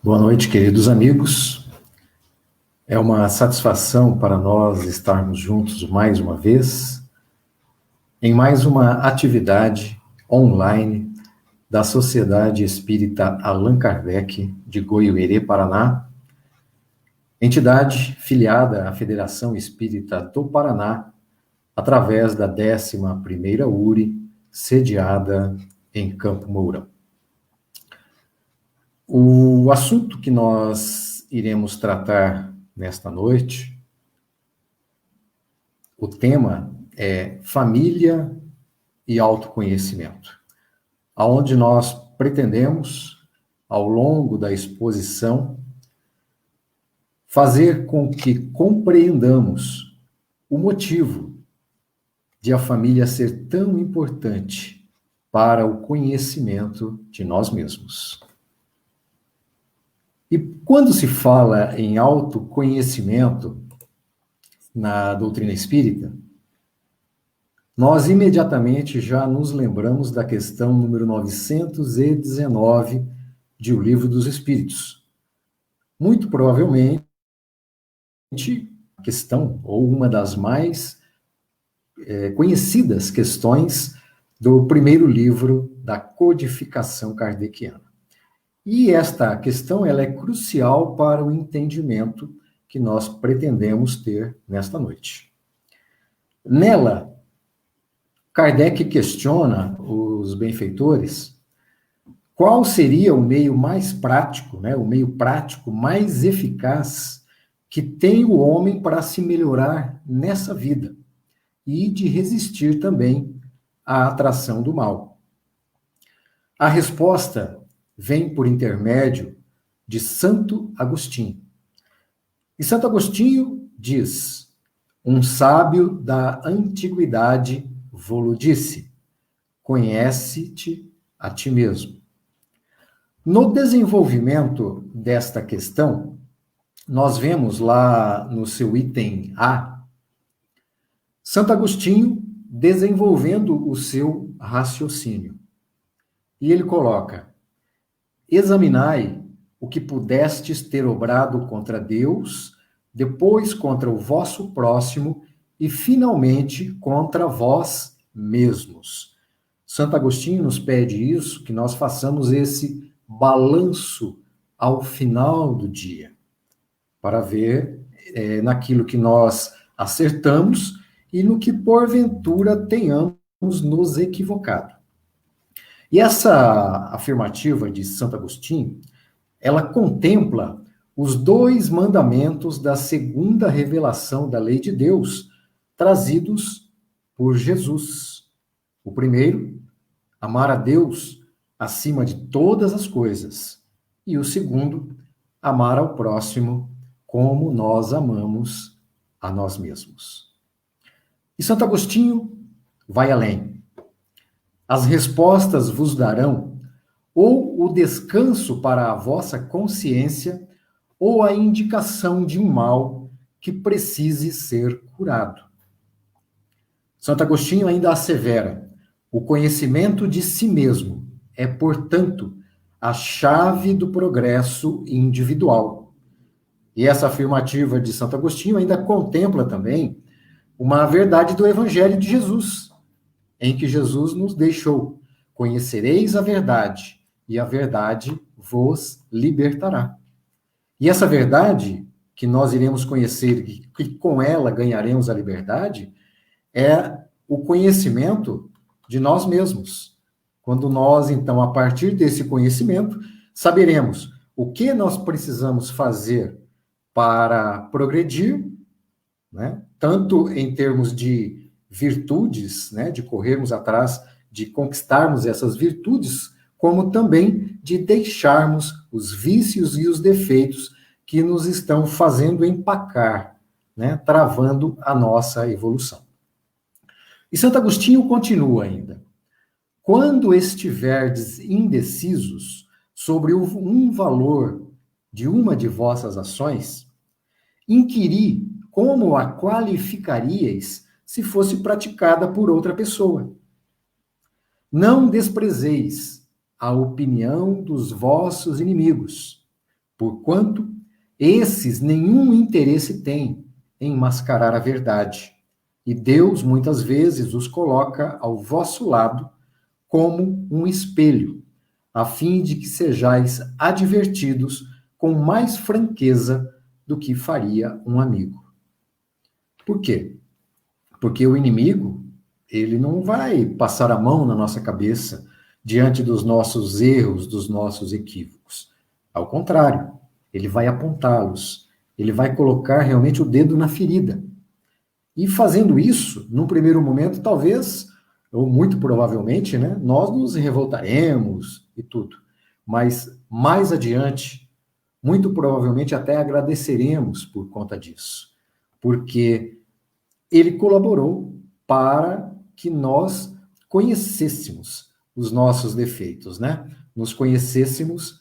Boa noite, queridos amigos. É uma satisfação para nós estarmos juntos mais uma vez, em mais uma atividade online da Sociedade Espírita Allan Kardec de Goiuerê, Paraná, entidade filiada à Federação Espírita do Paraná, através da 11ª URI, sediada em Campo Mourão. O assunto que nós iremos tratar nesta noite, o tema é família e autoconhecimento, aonde nós pretendemos, ao longo da exposição, fazer com que compreendamos o motivo de a família ser tão importante para o conhecimento de nós mesmos. E quando se fala em autoconhecimento na doutrina espírita, nós imediatamente já nos lembramos da questão número 919 de O Livro dos Espíritos. Muito provavelmente, a questão, ou uma das mais conhecidas questões do primeiro livro da codificação kardeciana. E esta questão ela é crucial para o entendimento que nós pretendemos ter nesta noite. Nela, Kardec questiona os benfeitores qual seria o meio mais prático, o meio prático mais eficaz que tem o homem para se melhorar nessa vida e de resistir também à atração do mal. A resposta vem por intermédio de Santo Agostinho. E Santo Agostinho diz: um sábio da antiguidade vô-lo disse, conhece-te a ti mesmo. No desenvolvimento desta questão, nós vemos lá no seu item A, Santo Agostinho desenvolvendo o seu raciocínio. E ele coloca: examinai o que pudestes ter obrado contra Deus, depois contra o vosso próximo e, finalmente, contra vós mesmos. Santo Agostinho nos pede isso, que nós façamos esse balanço ao final do dia, para ver naquilo que nós acertamos e no que, porventura, tenhamos nos equivocado. E essa afirmativa de Santo Agostinho, ela contempla os 2 mandamentos da segunda revelação da lei de Deus, trazidos por Jesus. O primeiro, amar a Deus acima de todas as coisas. E o segundo, amar ao próximo como nós amamos a nós mesmos. E Santo Agostinho vai além. As respostas vos darão ou o descanso para a vossa consciência ou a indicação de um mal que precise ser curado. Santo Agostinho ainda assevera: o conhecimento de si mesmo é, portanto, a chave do progresso individual. E essa afirmativa de Santo Agostinho ainda contempla também uma verdade do Evangelho de Jesus, em que Jesus nos deixou: conhecereis a verdade, e a verdade vos libertará. E essa verdade que nós iremos conhecer, e que com ela ganharemos a liberdade, é o conhecimento de nós mesmos. Quando nós, então, a partir desse conhecimento, saberemos o que nós precisamos fazer para progredir, tanto em termos de virtudes, de corrermos atrás, de conquistarmos essas virtudes, como também de deixarmos os vícios e os defeitos que nos estão fazendo empacar, travando a nossa evolução. E Santo Agostinho continua ainda: quando estiverdes indecisos sobre um valor de uma de vossas ações, inquiri como a qualificaríeis se fosse praticada por outra pessoa. Não desprezeis a opinião dos vossos inimigos, porquanto esses nenhum interesse têm em mascarar a verdade, e Deus muitas vezes os coloca ao vosso lado como um espelho, a fim de que sejais advertidos com mais franqueza do que faria um amigo. Por quê? Porque o inimigo, ele não vai passar a mão na nossa cabeça diante dos nossos erros, dos nossos equívocos. Ao contrário, ele vai apontá-los, ele vai colocar realmente o dedo na ferida. E fazendo isso, num primeiro momento, talvez, ou muito provavelmente, né, nós nos revoltaremos e tudo. Mas mais adiante, muito provavelmente até agradeceremos por conta disso. Porque ele colaborou para que nós conhecêssemos os nossos defeitos, né? Nos conhecêssemos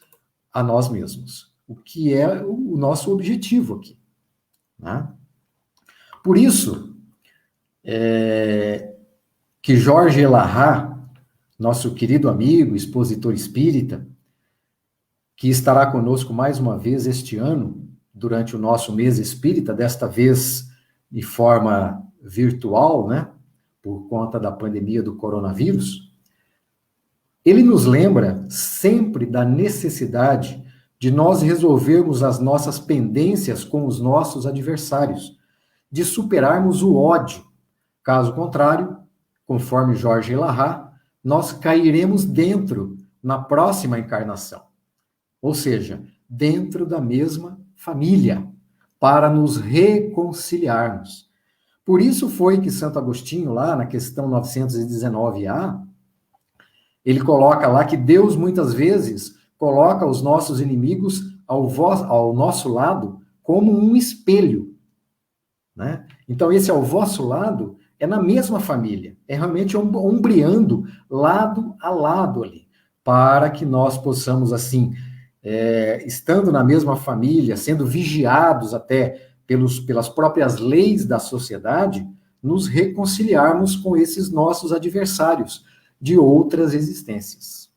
a nós mesmos, o que é o nosso objetivo aqui, né? Por isso, que Jorge Elahá, nosso querido amigo, expositor espírita, que estará conosco mais uma vez este ano, durante o nosso mês espírita, desta vez de forma virtual, né, por conta da pandemia do coronavírus, ele nos lembra sempre da necessidade de nós resolvermos as nossas pendências com os nossos adversários, de superarmos o ódio. Caso contrário, conforme Jorge Elahá, nós cairemos dentro na próxima encarnação. Ou seja, dentro da mesma família, para nos reconciliarmos. Por isso foi que Santo Agostinho, lá na questão 919A, ele coloca lá que Deus muitas vezes coloca os nossos inimigos ao nosso lado como um espelho, né? Então, esse ao vosso lado é na mesma família, é realmente ombreando lado a lado ali, para que nós possamos, assim, estando na mesma família, sendo vigiados até pelas próprias leis da sociedade, nos reconciliarmos com esses nossos adversários de outras existências.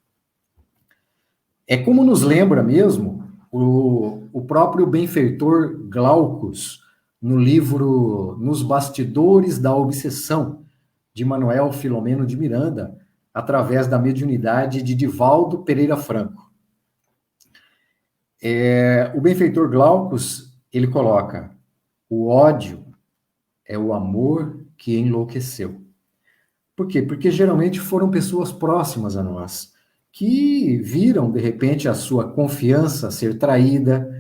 É como nos lembra mesmo o próprio benfeitor Glaucus, no livro Nos Bastidores da Obsessão, de Manuel Filomeno de Miranda, através da mediunidade de Divaldo Pereira Franco. O benfeitor Glaucus, ele coloca: o ódio é o amor que enlouqueceu. Por quê? Porque geralmente foram pessoas próximas a nós, que viram, de repente, a sua confiança ser traída,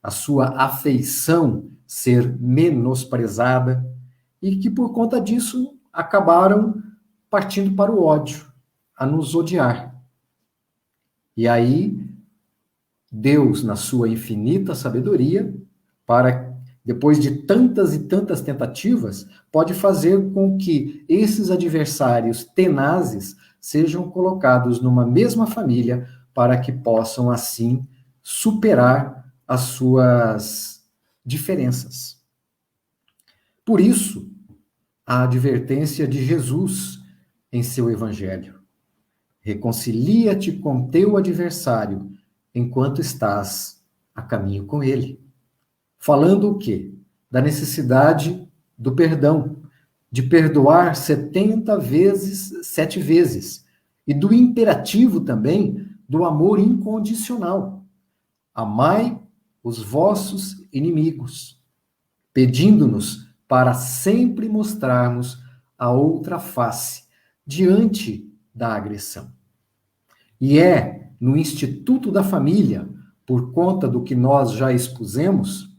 a sua afeição ser menosprezada, e que por conta disso acabaram partindo para o ódio, a nos odiar. E aí, Deus, na sua infinita sabedoria, depois de tantas e tantas tentativas, pode fazer com que esses adversários tenazes sejam colocados numa mesma família para que possam, assim, superar as suas diferenças. Por isso, a advertência de Jesus em seu evangelho: reconcilia-te com teu adversário enquanto estás a caminho com ele. Falando o quê? Da necessidade do perdão, de perdoar 70 vezes, 7 vezes, e do imperativo também do amor incondicional. Amai os vossos inimigos, pedindo-nos para sempre mostrarmos a outra face diante da agressão. E é no Instituto da Família, por conta do que nós já expusemos,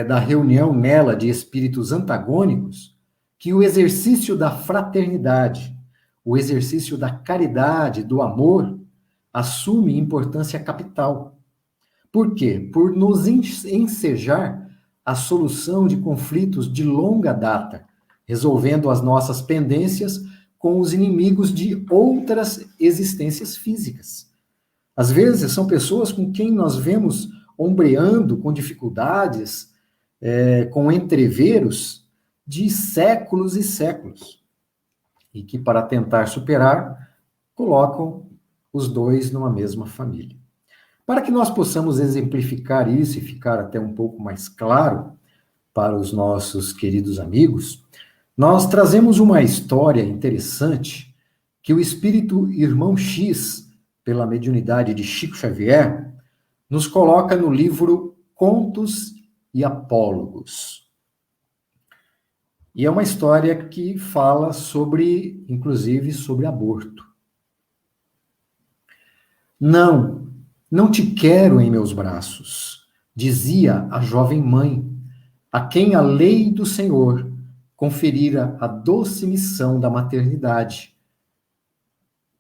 da reunião nela de espíritos antagônicos, que o exercício da fraternidade, o exercício da caridade, do amor, assume importância capital. Por quê? Por nos ensejar a solução de conflitos de longa data, resolvendo as nossas pendências com os inimigos de outras existências físicas. Às vezes, são pessoas com quem nós vemos ombreando com dificuldades, com entreveros de séculos e séculos, e que, para tentar superar, colocam os dois numa mesma família. Para que nós possamos exemplificar isso e ficar até um pouco mais claro para os nossos queridos amigos, nós trazemos uma história interessante que o espírito Irmão X, pela mediunidade de Chico Xavier, nos coloca no livro Contos e Apólogos. E é uma história que fala sobre, inclusive, sobre aborto. Não, não te quero em meus braços, dizia a jovem mãe, a quem a lei do Senhor conferira a doce missão da maternidade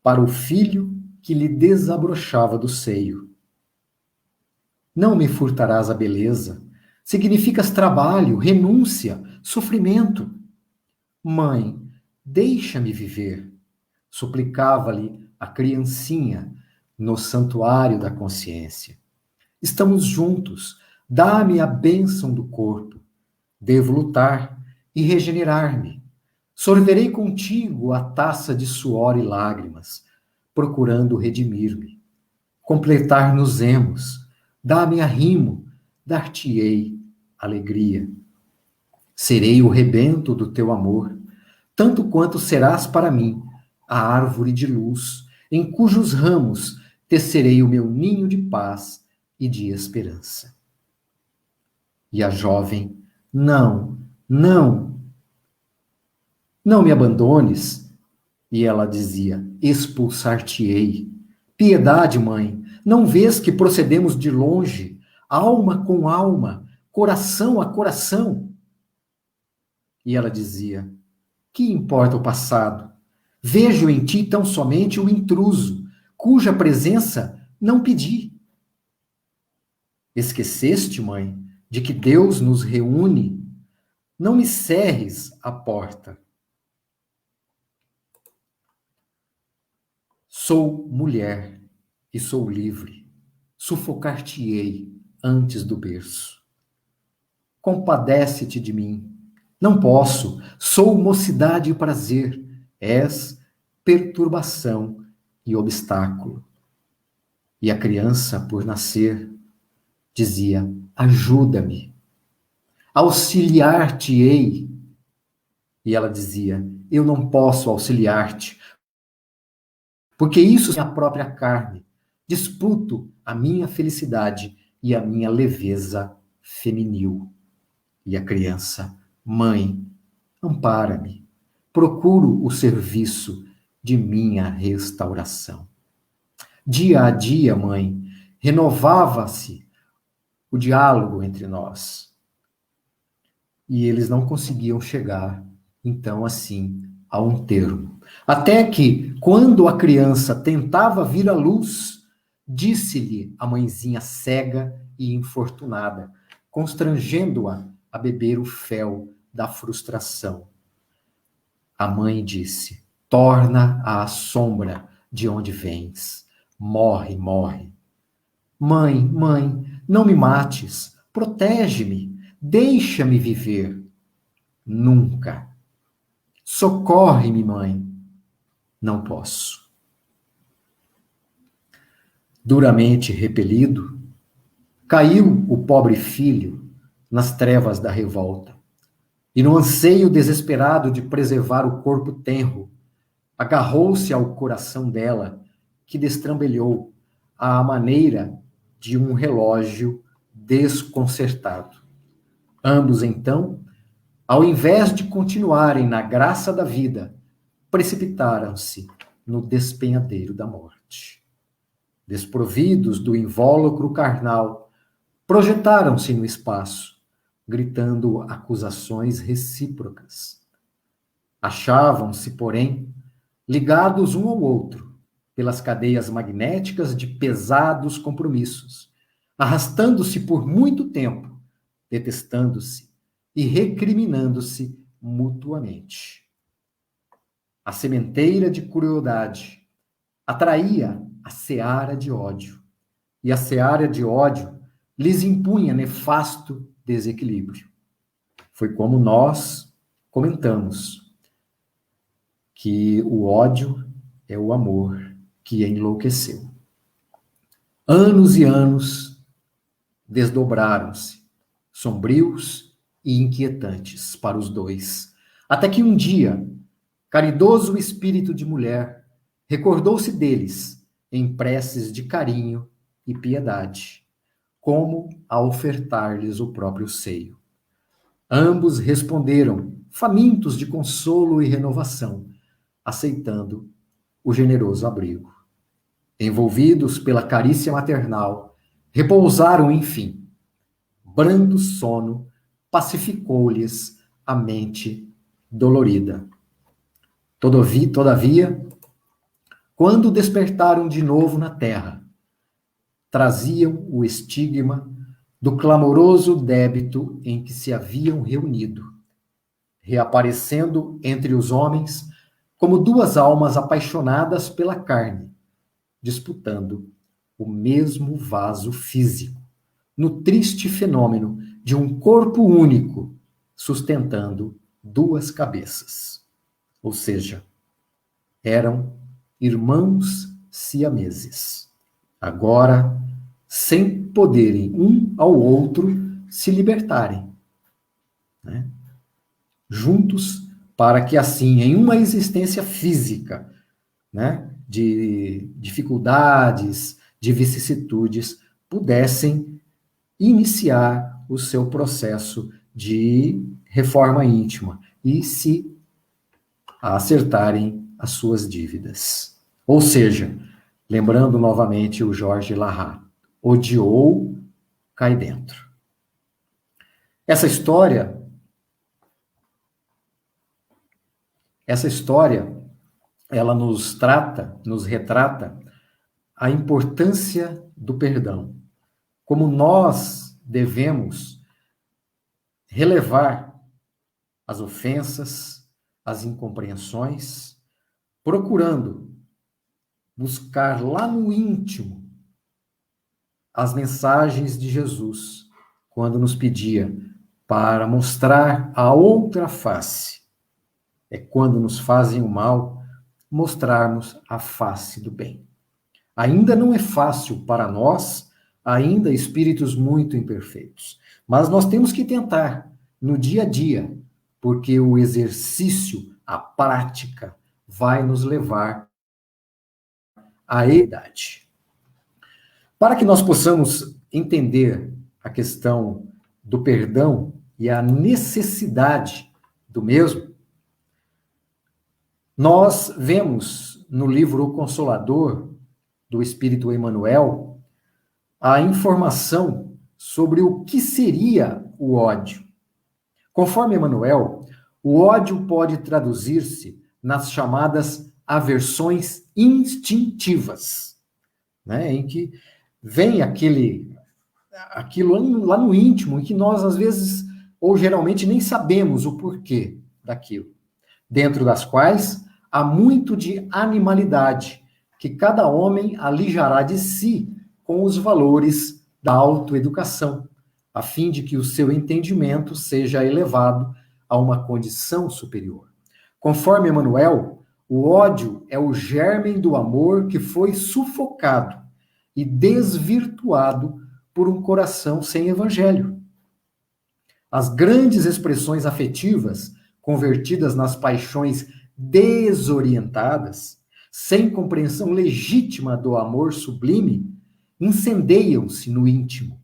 para o filho que lhe desabrochava do seio. Não me furtarás a beleza. Significas trabalho, renúncia, sofrimento. Mãe, deixa-me viver, suplicava-lhe a criancinha no santuário da consciência. Estamos juntos, dá-me a bênção do corpo. Devo lutar e regenerar-me. Sorverei contigo a taça de suor e lágrimas, procurando redimir-me. Completar-nos-emos, dá-me arrimo, dar-te-ei alegria. Serei o rebento do teu amor, tanto quanto serás para mim a árvore de luz, em cujos ramos tecerei o meu ninho de paz e de esperança. E a jovem, não, não, não me abandones. E ela dizia, expulsar-te-ei. Piedade, mãe, não vês que procedemos de longe, alma com alma, coração a coração? E ela dizia, que importa o passado? Vejo em ti tão somente o intruso, cuja presença não pedi. Esqueceste, mãe, de que Deus nos reúne? Não me cerres a porta. Sou mulher e sou livre. Sufocar-te-ei antes do berço. Compadece-te de mim. Não posso. Sou mocidade e prazer. És perturbação e obstáculo. E a criança, por nascer, dizia, ajuda-me. Auxiliar-te-ei. E ela dizia, eu não posso auxiliar-te, porque isso é a própria carne. Disputo a minha felicidade e a minha leveza feminil. E a criança, mãe, ampara-me. Procuro o serviço de minha restauração. Dia a dia, mãe, renovava-se o diálogo entre nós. E eles não conseguiam chegar, então, assim, a um termo. Até que, quando a criança tentava vir à luz, disse-lhe a mãezinha cega e infortunada, constrangendo-a a beber o fel da frustração. A mãe disse, torna à sombra de onde vens. Morre, morre. Mãe, mãe, não me mates. Protege-me. Deixa-me viver. Nunca. Socorre-me, mãe. Não posso. Duramente repelido, caiu o pobre filho nas trevas da revolta. E no anseio desesperado de preservar o corpo tenro, agarrou-se ao coração dela, que destrambelhou à maneira de um relógio desconcertado. Ambos, então, ao invés de continuarem na graça da vida, precipitaram-se no despenhadeiro da morte. Desprovidos do invólucro carnal, projetaram-se no espaço, gritando acusações recíprocas. Achavam-se, porém, ligados um ao outro pelas cadeias magnéticas de pesados compromissos, arrastando-se por muito tempo, detestando-se e recriminando-se mutuamente. A sementeira de crueldade atraía a seara de ódio, e a seara de ódio lhes impunha nefasto desequilíbrio. Foi como nós comentamos, que o ódio é o amor que enlouqueceu. Anos e anos desdobraram-se, sombrios e inquietantes para os dois, até que um dia, caridoso espírito de mulher recordou-se deles em preces de carinho e piedade, como a ofertar-lhes o próprio seio. Ambos responderam, famintos de consolo e renovação, aceitando o generoso abrigo. Envolvidos pela carícia maternal, repousaram, enfim. Brando sono pacificou-lhes a mente dolorida. Todavia, quando despertaram de novo na terra, traziam o estigma do clamoroso débito em que se haviam reunido, reaparecendo entre os homens como duas almas apaixonadas pela carne, disputando o mesmo vaso físico, no triste fenômeno de um corpo único sustentando duas cabeças. Ou seja, eram irmãos siameses. Agora, sem poderem um ao outro se libertarem, né? Juntos, para que assim, em uma existência física, né, de dificuldades, de vicissitudes, pudessem iniciar o seu processo de reforma íntima e se acertarem as suas dívidas. Ou seja, lembrando novamente o Jorge Larrat, odiou, cai dentro. Essa história, ela nos retrata a importância do perdão. Como nós devemos relevar as ofensas, as incompreensões, procurando buscar lá no íntimo as mensagens de Jesus, quando nos pedia para mostrar a outra face. É quando nos fazem o mal, mostrarmos a face do bem. Ainda não é fácil para nós, ainda espíritos muito imperfeitos, mas nós temos que tentar no dia a dia, porque o exercício, a prática, vai nos levar à idade. Para que nós possamos entender a questão do perdão e a necessidade do mesmo, nós vemos no livro O Consolador, do Espírito Emmanuel, a informação sobre o que seria o ódio. Conforme Emmanuel, o ódio pode traduzir-se nas chamadas aversões instintivas, né, em que vem aquilo lá no íntimo, em que nós, às vezes, ou geralmente, nem sabemos o porquê daquilo, dentro das quais há muito de animalidade, que cada homem alijará de si com os valores da autoeducação, a fim de que o seu entendimento seja elevado a uma condição superior. Conforme Emmanuel, o ódio é o germe do amor que foi sufocado e desvirtuado por um coração sem evangelho. As grandes expressões afetivas, convertidas nas paixões desorientadas, sem compreensão legítima do amor sublime, incendeiam-se no íntimo,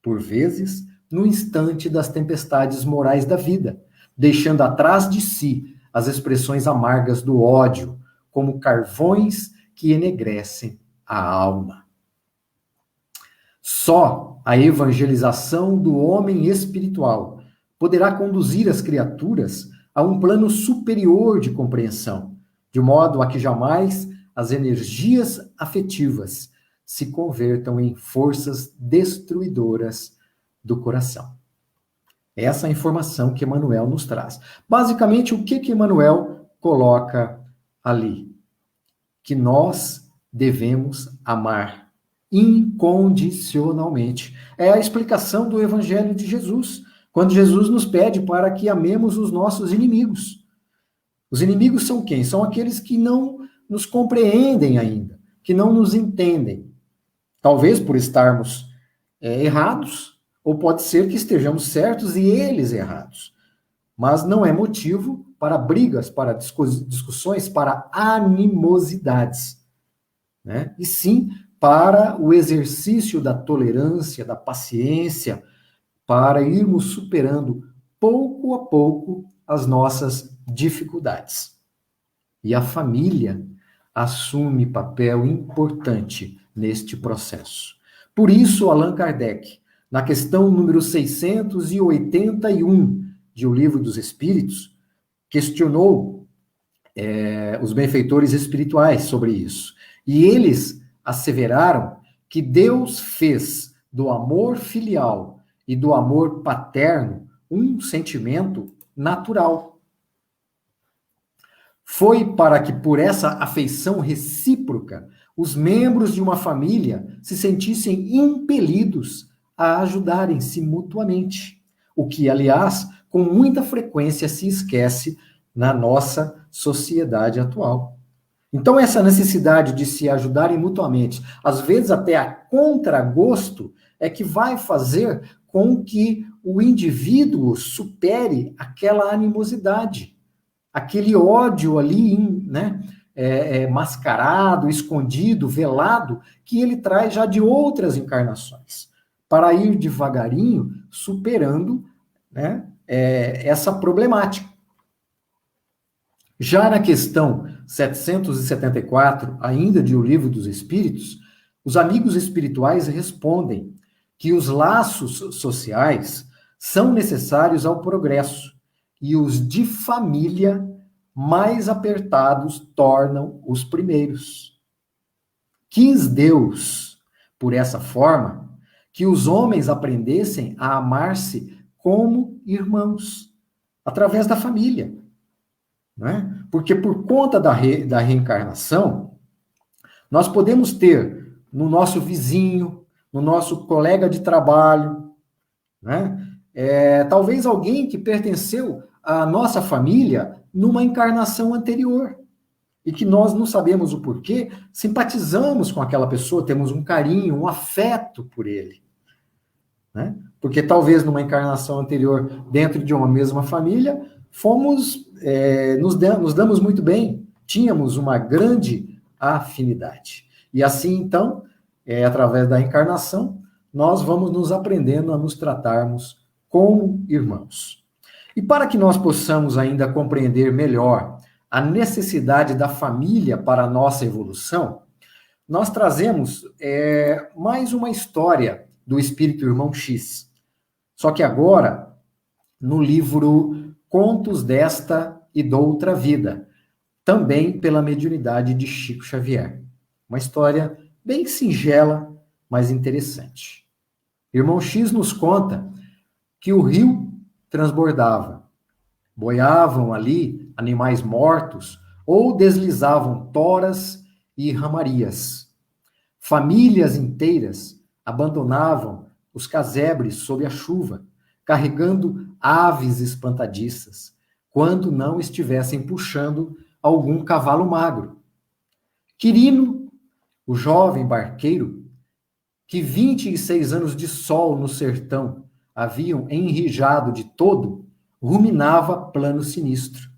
por vezes no instante das tempestades morais da vida, deixando atrás de si as expressões amargas do ódio, como carvões que enegrecem a alma. Só a evangelização do homem espiritual poderá conduzir as criaturas a um plano superior de compreensão, de modo a que jamais as energias afetivas se convertam em forças destruidoras do coração. Essa é a informação que Emmanuel nos traz. Basicamente, o que Emmanuel coloca ali? Que nós devemos amar incondicionalmente. É a explicação do Evangelho de Jesus, quando Jesus nos pede para que amemos os nossos inimigos. Os inimigos são quem? São aqueles que não nos compreendem ainda, que não nos entendem. Talvez por estarmos errados, ou pode ser que estejamos certos e eles errados. Mas não é motivo para brigas, para discussões, para animosidades, né? E sim para o exercício da tolerância, da paciência, para irmos superando pouco a pouco as nossas dificuldades. E a família assume papel importante neste processo. Por isso, Allan Kardec, na questão número 681 de O Livro dos Espíritos, questionou os benfeitores espirituais sobre isso. E eles asseveraram que Deus fez do amor filial e do amor paterno um sentimento natural. Foi para que, por essa afeição recíproca, os membros de uma família se sentissem impelidos a ajudarem-se mutuamente, o que, aliás, com muita frequência se esquece na nossa sociedade atual. Então, essa necessidade de se ajudarem mutuamente, às vezes até a contragosto, é que vai fazer com que o indivíduo supere aquela animosidade, aquele ódio ali, né, mascarado, escondido, velado, que ele traz já de outras encarnações, para ir devagarinho superando, né, essa problemática. Já na questão 774, ainda de O Livro dos Espíritos, os amigos espirituais respondem que os laços sociais são necessários ao progresso e os de família mais apertados tornam os primeiros. Quis Deus, por essa forma, que os homens aprendessem a amar-se como irmãos, através da família. Né? Porque por conta da reencarnação, nós podemos ter no nosso vizinho, no nosso colega de trabalho, né? Talvez alguém que pertenceu à nossa família numa encarnação anterior e que nós não sabemos o porquê, simpatizamos com aquela pessoa, temos um carinho, um afeto por ele. Né? Porque talvez numa encarnação anterior, dentro de uma mesma família, nos damos muito bem, tínhamos uma grande afinidade. E assim, então, através da encarnação, nós vamos nos aprendendo a nos tratarmos como irmãos. E para que nós possamos ainda compreender melhor a necessidade da família para a nossa evolução, nós trazemos mais uma história do Espírito Irmão X. Só que agora, no livro Contos desta e Doutra Vida, também pela mediunidade de Chico Xavier. Uma história bem singela, mas interessante. Irmão X nos conta que o rio transbordava. Boiavam ali animais mortos ou deslizavam toras e ramarias. Famílias inteiras abandonavam os casebres sob a chuva, carregando aves espantadiças, quando não estivessem puxando algum cavalo magro. Quirino, o jovem barqueiro, que 26 anos de sol no sertão haviam enrijado de todo, ruminava plano sinistro.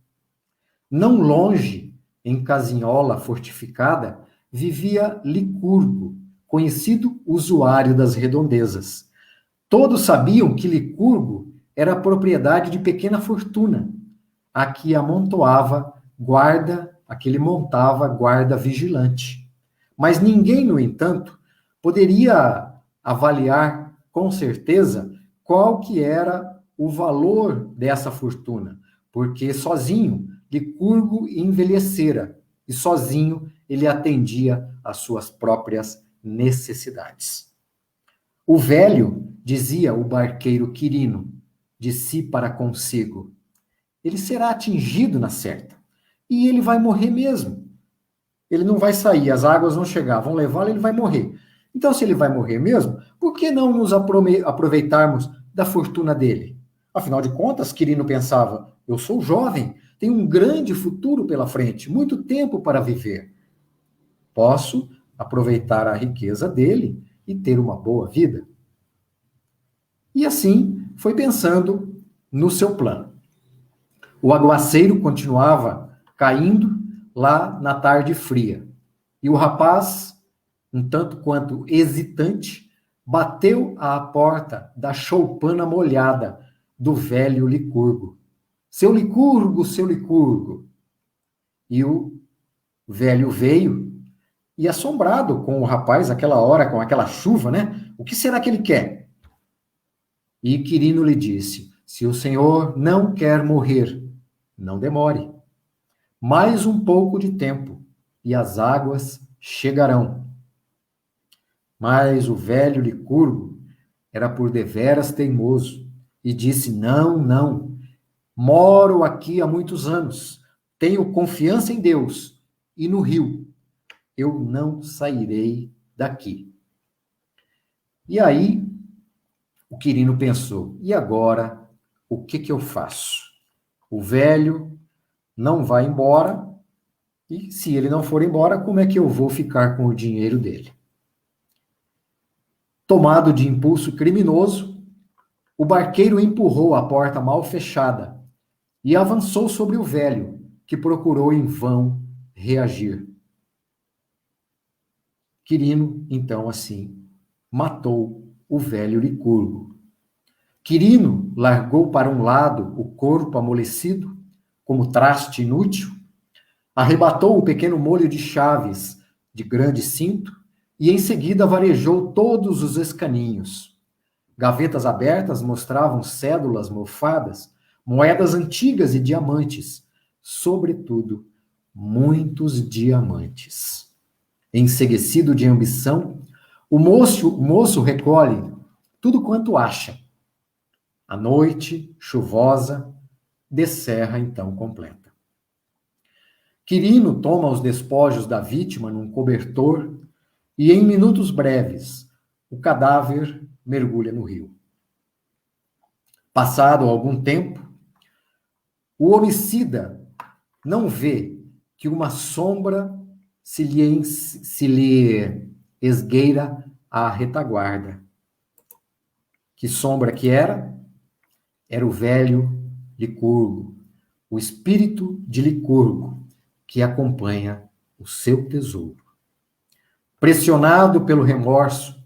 Não longe, em casinhola fortificada, vivia Licurgo, conhecido usuário das redondezas. Todos sabiam que Licurgo era propriedade de pequena fortuna, a que amontoava guarda, a que ele montava guarda vigilante. Mas ninguém, no entanto, poderia avaliar com certeza qual que era o valor dessa fortuna, porque sozinho Licurgo envelhecera e sozinho ele atendia às suas próprias necessidades. O velho, dizia o barqueiro Quirino, de si para consigo, ele será atingido na certa, e ele vai morrer mesmo. Ele não vai sair, as águas vão chegar, vão levá-lo, ele vai morrer. Então, se ele vai morrer mesmo, por que não nos aproveitarmos da fortuna dele? Afinal de contas, Quirino pensava, eu sou jovem, tenho um grande futuro pela frente, muito tempo para viver. Posso aproveitar a riqueza dele e ter uma boa vida? E assim foi pensando no seu plano. O aguaceiro continuava caindo lá na tarde fria. E o rapaz, um tanto quanto hesitante, bateu à porta da choupana molhada do velho Licurgo. Seu Licurgo, seu Licurgo. E o velho veio e, assombrado com o rapaz, aquela hora, com aquela chuva, né? O que será que ele quer? E Quirino lhe disse: se o senhor não quer morrer, não demore. Mais um pouco de tempo, e as águas chegarão. Mas o velho Licurgo era por deveras teimoso, e disse: não, não, moro aqui há muitos anos, tenho confiança em Deus, e no rio eu não sairei daqui. E aí, o Quirino pensou: e agora, o que eu faço? O velho não vai embora, e se ele não for embora, como é que eu vou ficar com o dinheiro dele? Tomado de impulso criminoso, o barqueiro empurrou a porta mal fechada e avançou sobre o velho, que procurou em vão reagir. Quirino, então, assim, matou o velho Licurgo. Quirino largou para um lado o corpo amolecido, como traste inútil, arrebatou o pequeno molho de chaves de grande cinto e em seguida varejou todos os escaninhos. Gavetas abertas mostravam cédulas mofadas, moedas antigas e diamantes, sobretudo muitos diamantes. Enceguecido de ambição, o moço recolhe tudo quanto acha. A noite, chuvosa, descerra então completa. Quirino toma os despojos da vítima num cobertor e, em minutos breves, o cadáver mergulha no rio. Passado algum tempo, o homicida não vê que uma sombra se lhe esgueira à retaguarda. Que sombra que era? Era o velho Licurgo, o espírito de Licurgo, que acompanha o seu tesouro. Pressionado pelo remorso,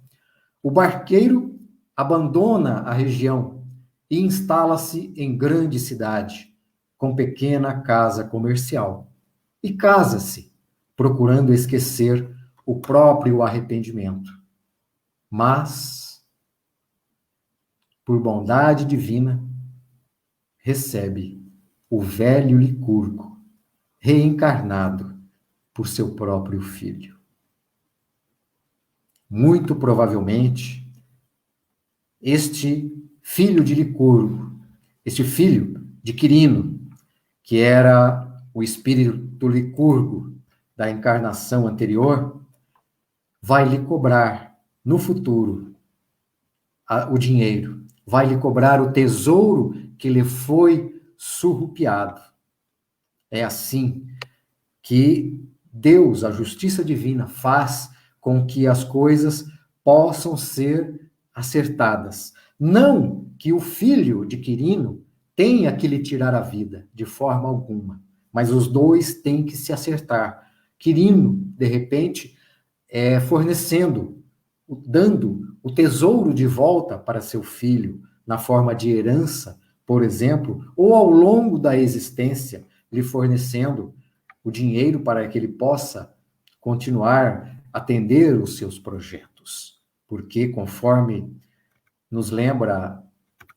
o barqueiro abandona a região e instala-se em grande cidade, com pequena casa comercial. E casa-se, procurando esquecer o próprio arrependimento. Mas, por bondade divina, recebe o velho Licurgo, reencarnado por seu próprio filho. Muito provavelmente, este filho de Licurgo, este filho de Quirino, que era o espírito Licurgo da encarnação anterior, vai lhe cobrar no futuro o dinheiro, vai lhe cobrar o tesouro que lhe foi surrupiado. É assim que Deus, a justiça divina, faz com que as coisas possam ser acertadas. Não que o filho de Quirino tenha que lhe tirar a vida, de forma alguma, mas os dois têm que se acertar. Quirino, de repente, fornecendo, dando o tesouro de volta para seu filho, na forma de herança, por exemplo, ou ao longo da existência, lhe fornecendo o dinheiro para que ele possa continuar a atender os seus projetos. Porque, conforme nos lembra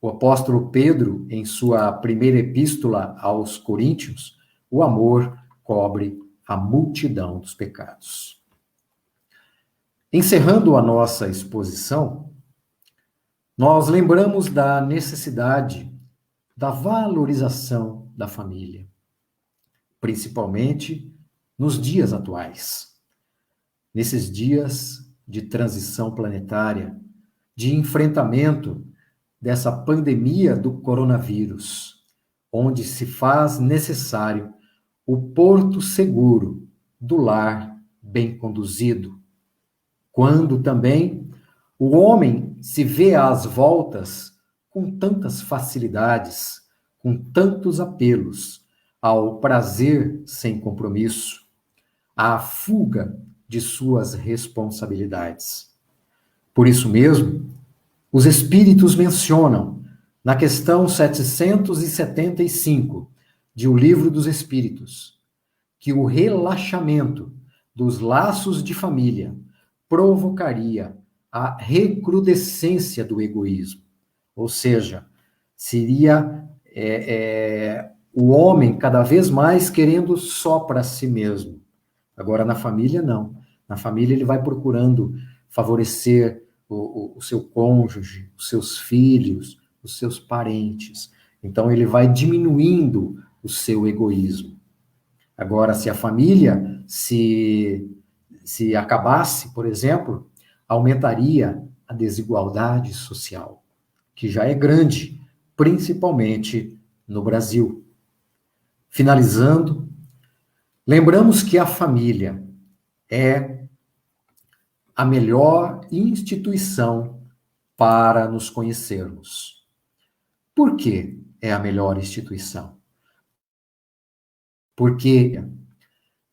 o apóstolo Pedro em sua primeira epístola aos Coríntios, o amor cobre a multidão dos pecados. Encerrando a nossa exposição, nós lembramos da necessidade da valorização da família, principalmente nos dias atuais. Nesses dias de transição planetária, de enfrentamento dessa pandemia do coronavírus, onde se faz necessário o porto seguro do lar bem conduzido, quando também O homem se vê às voltas com tantas facilidades, com tantos apelos ao prazer sem compromisso, à fuga de suas responsabilidades. Por isso mesmo, os espíritos mencionam, na questão 775 de O Livro dos Espíritos, que o relaxamento dos laços de família provocaria a recrudescência do egoísmo. Ou seja, seria o homem cada vez mais querendo só para si mesmo. Agora, na família, não. Na família, ele vai procurando favorecer o seu cônjuge, os seus filhos, os seus parentes. Então, ele vai diminuindo o seu egoísmo. Agora, se a família se acabasse, por exemplo, aumentaria a desigualdade social, que já é grande, principalmente no Brasil. Finalizando, lembramos que a família é a melhor instituição para nos conhecermos. Por que é a melhor instituição? Porque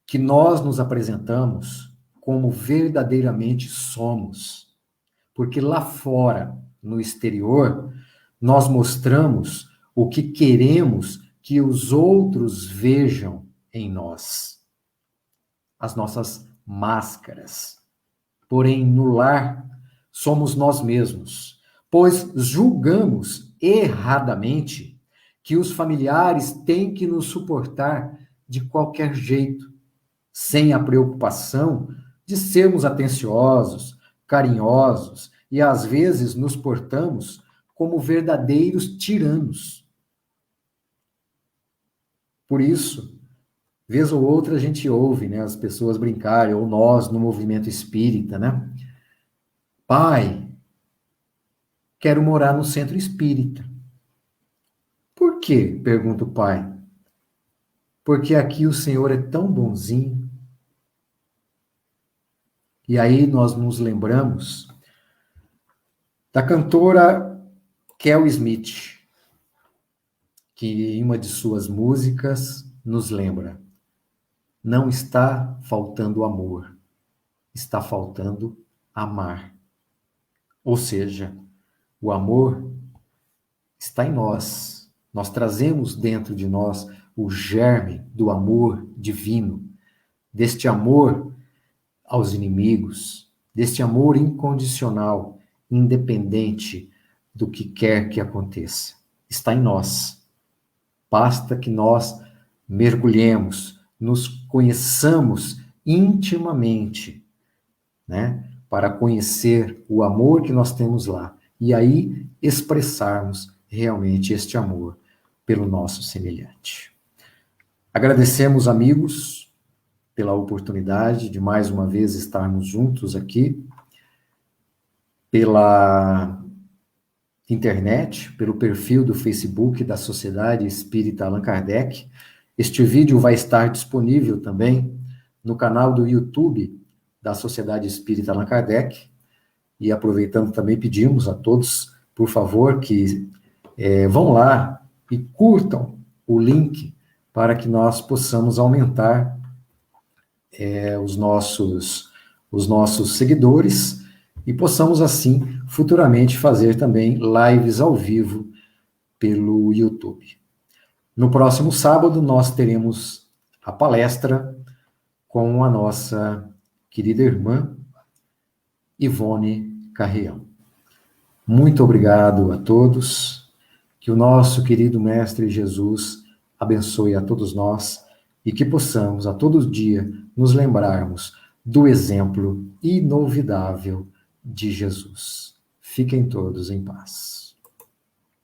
que nós nos apresentamos como verdadeiramente somos. Porque lá fora, no exterior, nós mostramos o que queremos que os outros vejam em nós. As nossas máscaras. Porém, no lar, somos nós mesmos, pois julgamos erradamente que os familiares têm que nos suportar de qualquer jeito, sem a preocupação de sermos atenciosos, carinhosos e às vezes nos portamos como verdadeiros tiranos. Por isso, vez ou outra a gente ouve, né, as pessoas brincarem, ou nós no movimento espírita, né? Pai, quero morar no centro espírita. Por quê? Pergunta o pai. Porque aqui o Senhor é tão bonzinho. E aí nós nos lembramos da cantora Kel Smith, que em uma de suas músicas nos lembra: não está faltando amor, está faltando amar. Ou seja, o amor está em nós. Nós trazemos dentro de nós o germe do amor divino, deste amor aos inimigos, deste amor incondicional, independente do que quer que aconteça. Está em nós. Basta que nós mergulhemos, nos conheçamos intimamente, né? Para conhecer o amor que nós temos lá. E aí expressarmos realmente este amor pelo nosso semelhante. Agradecemos, amigos, pela oportunidade de mais uma vez estarmos juntos aqui, pela internet, pelo perfil do Facebook da Sociedade Espírita Allan Kardec. Este vídeo vai estar disponível também no canal do YouTube da Sociedade Espírita Allan Kardec. E aproveitando também, pedimos a todos, por favor, que vão lá e curtam o link para que nós possamos aumentar os nossos seguidores e possamos, assim, futuramente fazer também lives ao vivo pelo YouTube. No próximo sábado, nós teremos a palestra com a nossa querida irmã Ivone Carrião. Muito obrigado a todos, que o nosso querido Mestre Jesus abençoe a todos nós e que possamos a todo dia nos lembrarmos do exemplo inolvidável de Jesus. Fiquem todos em paz.